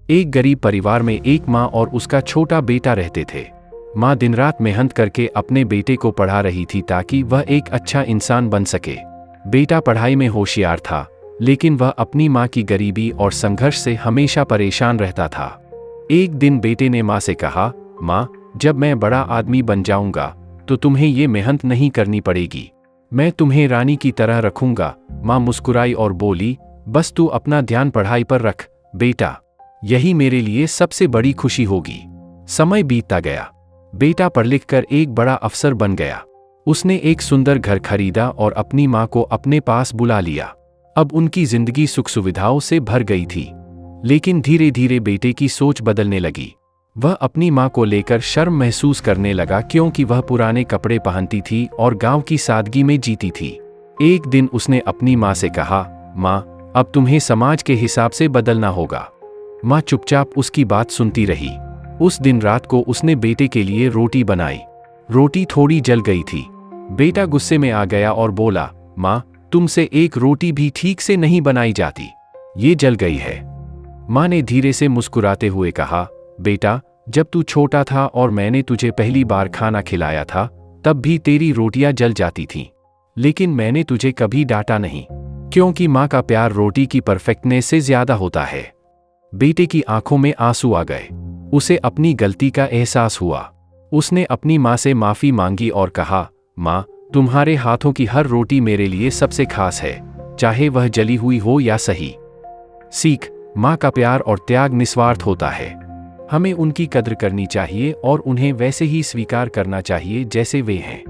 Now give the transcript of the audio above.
एक गरीब परिवार में एक माँ और उसका छोटा बेटा रहते थे। माँ दिन रात मेहनत करके अपने बेटे को पढ़ा रही थी ताकि वह एक अच्छा इंसान बन सके। बेटा पढ़ाई में होशियार था, लेकिन वह अपनी माँ की गरीबी और संघर्ष से हमेशा परेशान रहता था। एक दिन बेटे ने माँ से कहा, माँ, जब मैं बड़ा आदमी बन जाऊंगा तो तुम्हें ये मेहनत नहीं करनी पड़ेगी। मैं तुम्हें रानी की तरह रखूंगा। माँ मुस्कुराई और बोली, बस तू अपना ध्यान पढ़ाई पर रख बेटा, यही मेरे लिए सबसे बड़ी खुशी होगी। समय बीतता गया। बेटा पढ़ लिख कर एक बड़ा अफसर बन गया। उसने एक सुंदर घर खरीदा और अपनी माँ को अपने पास बुला लिया। अब उनकी जिंदगी सुख सुविधाओं से भर गई थी। लेकिन धीरे धीरे बेटे की सोच बदलने लगी। वह अपनी माँ को लेकर शर्म महसूस करने लगा, क्योंकि वह पुराने कपड़े पहनती थी और गांव की सादगी में जीती थी। एक दिन उसने अपनी माँ से कहा, माँ, अब तुम्हें समाज के हिसाब से बदलना होगा। माँ चुपचाप उसकी बात सुनती रही। उस दिन रात को उसने बेटे के लिए रोटी बनाई। रोटी थोड़ी जल गई थी। बेटा गुस्से में आ गया और बोला, माँ, तुमसे एक रोटी भी ठीक से नहीं बनाई जाती, ये जल गई है। माँ ने धीरे से मुस्कुराते हुए कहा, बेटा, जब तू छोटा था और मैंने तुझे पहली बार खाना खिलाया था, तब भी तेरी रोटियां जल जाती थीं। लेकिन मैंने तुझे कभी डांटा नहीं, क्योंकि माँ का प्यार रोटी की परफेक्टनेस से ज्यादा होता है। बेटे की आंखों में आंसू आ गए। उसे अपनी गलती का एहसास हुआ। उसने अपनी माँ से माफी मांगी और कहा, माँ, तुम्हारे हाथों की हर रोटी मेरे लिए सबसे खास है, चाहे वह जली हुई हो या सही। सीख, माँ का प्यार और त्याग निस्वार्थ होता है। हमें उनकी कद्र करनी चाहिए और उन्हें वैसे ही स्वीकार करना चाहिए जैसे वे हैं।